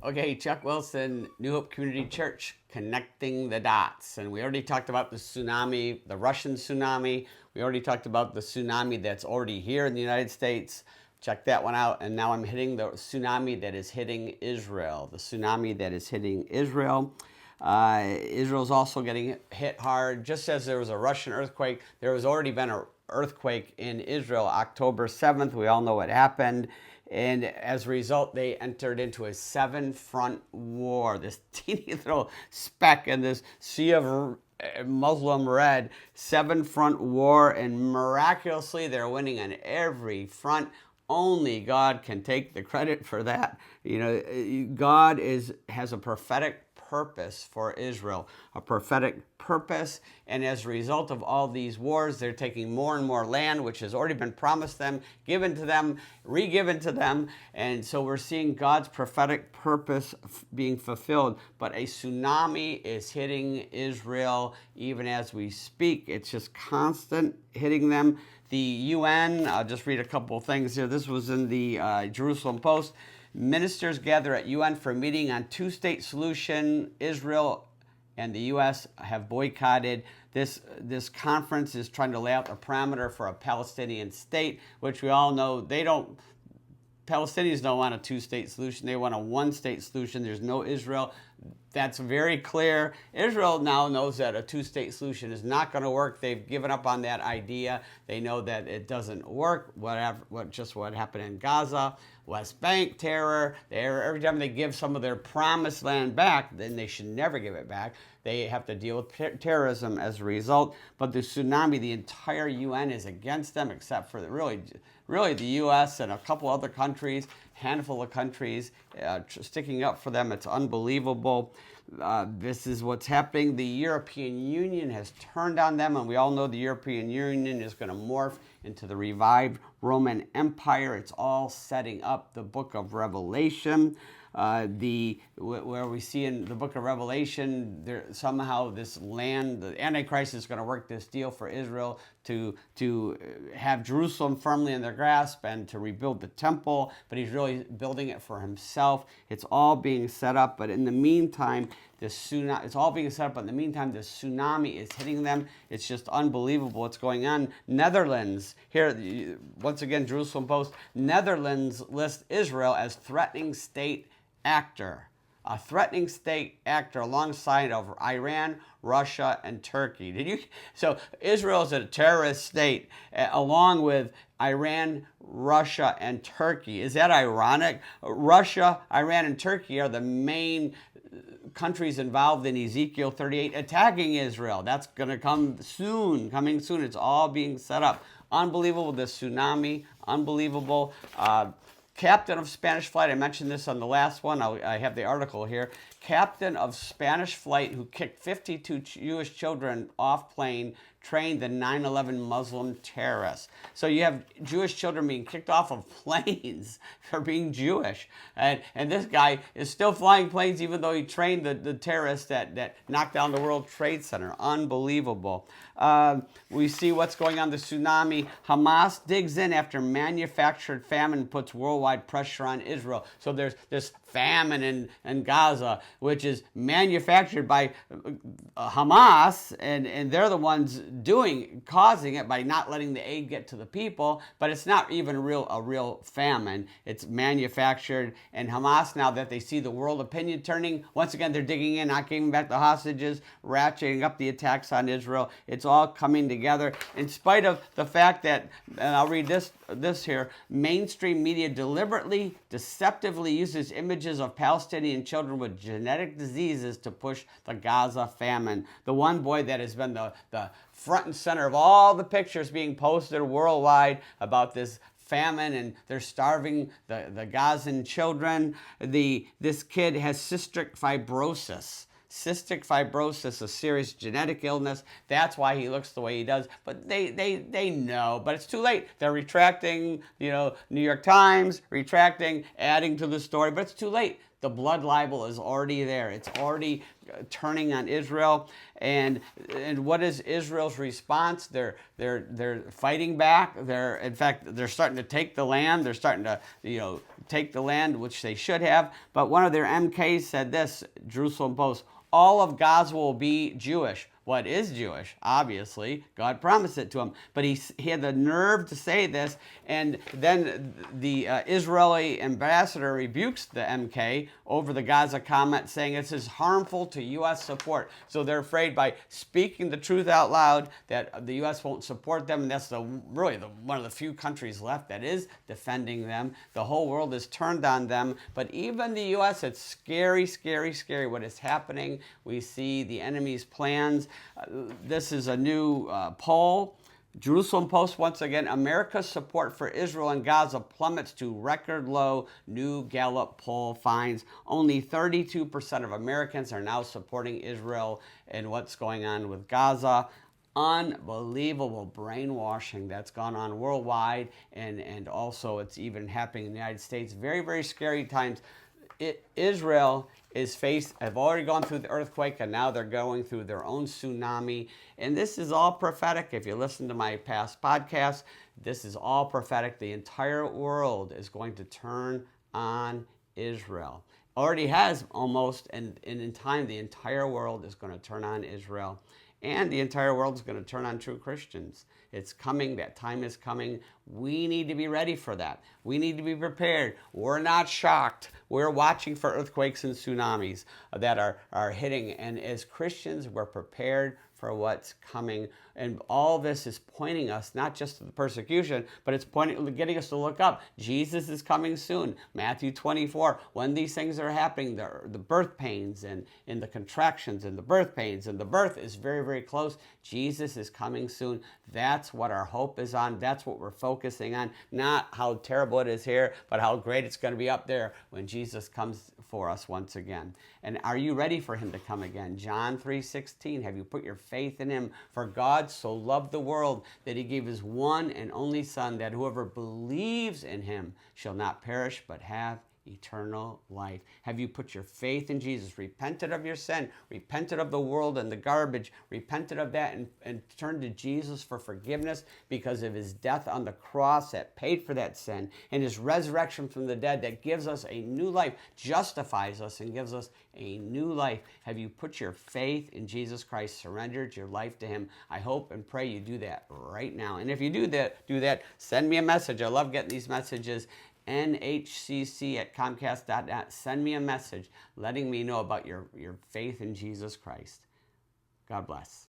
Okay, Chuck Wilson, New Hope Community Church, connecting the dots. And we already talked about the tsunami, the Russian tsunami. We already talked about the tsunami that's already here in the United States. Check that one out. And now I'm hitting the tsunami that is hitting Israel. The tsunami that is hitting Israel. Israel's also getting hit hard. Just as there was a Russian earthquake, there has already been an earthquake in Israel October 7th. We all know what happened. And as a result, they entered into a 7-front war. This teeny little speck in this sea of Muslim red, 7-front war, and miraculously they're winning on every front. Only God can take the credit for that. You know, God has a prophetic purpose for Israel, a prophetic purpose, and as a result of all these wars, they're taking more and more land, which has already been promised them, given to them, re-given to them, and so we're seeing God's prophetic purpose being fulfilled. But a tsunami is hitting Israel even as we speak. It's just constant hitting them. The UN, I'll just read a couple of things here. This was in the Jerusalem Post. Ministers gather at UN for a meeting on two-state solution. Israel and the U.S. have boycotted. This conference is trying to lay out the parameter for a Palestinian state, which we all know Palestinians don't want a two-state solution. They want a one-state solution. There's no Israel. That's very clear. Israel now knows that a two-state solution is not going to work. They've given up on that idea. They know that it doesn't work. What happened in Gaza, West Bank terror. Every time they give some of their promised land back, then they should never give it back. They have to deal with terrorism as a result. But the tsunami, the entire UN is against them, except for really the U.S. and a couple other countries, handful of countries sticking up for them. It's unbelievable. This is what's happening. The European Union has turned on them, and we all know the European Union is going to morph into the revived Roman Empire. It's all setting up the book of Revelation. Where we see in the book of Revelation, somehow this land, the Antichrist is going to work this deal for Israel to have Jerusalem firmly in their grasp and to rebuild the temple, but he's really building it for himself. It's all being set up, but in the meantime, it's all being set up, but in the meantime, the tsunami is hitting them. It's just unbelievable what's going on. Netherlands, here, once again, Jerusalem Post, Netherlands lists Israel as threatening state actor. A threatening state actor alongside of Iran, Russia, and Turkey. So Israel is a terrorist state along with Iran, Russia, and Turkey. Is that ironic? Russia, Iran, and Turkey are the main countries involved in Ezekiel 38 attacking Israel. That's going to coming soon. It's all being set up. Unbelievable, the tsunami, unbelievable. Captain of Spanish flight, I mentioned this on the last one, I have the article here. Captain of Spanish flight who kicked 52 Jewish children off plane trained the 9/11 Muslim terrorists. So you have Jewish children being kicked off of planes for being Jewish. And this guy is still flying planes even though he trained the terrorists that knocked down the World Trade Center. Unbelievable. We see what's going on, the tsunami. Hamas digs in after manufactured famine puts worldwide pressure on Israel. So there's this famine in Gaza, which is manufactured by Hamas, and they're the ones causing it by not letting the aid get to the people, but it's not even a real famine. It's manufactured, and Hamas, now that they see the world opinion turning, once again, they're digging in, not giving back the hostages, ratcheting up the attacks on Israel. It's all coming together, in spite of the fact that, and I'll read this here, mainstream media deliberately, deceptively uses images of Palestinian children with genetic diseases to push the Gaza famine. The one boy that has been the front and center of all the pictures being posted worldwide about this famine, and they're starving the Gazan children. This kid has cystic fibrosis. Cystic fibrosis, a serious genetic illness. That's why he looks the way he does. But they know, but it's too late. They're retracting, New York Times, adding to the story, but it's too late. The blood libel is already there. It's already turning on Israel. And what is Israel's response? They're fighting back. In fact, they're starting to take the land. They're starting to take the land, which they should have. But one of their MKs said this, Jerusalem Post: all of Gaza will be Jewish. What is Jewish? Obviously, God promised it to him. But he had the nerve to say this, and then the Israeli ambassador rebukes the MK over the Gaza comment, saying this is harmful to U.S. support. So they're afraid by speaking the truth out loud that the U.S. won't support them, and that's really one of the few countries left that is defending them. The whole world is turned on them, but even the U.S., it's scary, scary, scary what is happening. We see the enemy's plans. This is a new poll. Jerusalem Post, once again: America's support for Israel and Gaza plummets to record low. New Gallup poll finds only 32% of Americans are now supporting Israel and what's going on with Gaza. Unbelievable brainwashing that's gone on worldwide, and also it's even happening in the United States. Very, very scary times. Israel have already gone through the earthquake, and now they're going through their own tsunami. And this is all prophetic. If you listen to my past podcasts, this is all prophetic. The entire world is going to turn on Israel. Already has almost, and in time, the entire world is going to turn on Israel. And the entire world is going to turn on true Christians. It's coming. That time is coming. We need to be ready for that. We need to be prepared. We're not shocked. We're watching for earthquakes and tsunamis that are hitting. And as Christians, we're prepared for what's coming. And all this is pointing us not just to the persecution, but it's getting us to look up. Jesus is coming soon. Matthew 24, when these things are happening, the birth pains and the contractions and the birth pains, and the birth is very, very close. Jesus is coming soon. That's what our hope is on. That's what we're focusing on. Not how terrible it is here, but how great it's going to be up there when Jesus comes for us once again. And are you ready for him to come again? John 3:16, have you put your faith in him? For God so loved the world that he gave his one and only Son, that whoever believes in him shall not perish but have eternal life. Have you put your faith in Jesus? Repented of your sin, repented of the world and the garbage, repented of that, and turned to Jesus for forgiveness because of his death on the cross that paid for that sin, and his resurrection from the dead that gives us a new life, justifies us and gives us a new life. Have you put your faith in Jesus Christ, surrendered your life to him? I hope and pray you do that right now. And if you do that, send me a message. I love getting these messages. nhcc@comcast.net. Send me a message letting me know about your faith in Jesus Christ. God bless.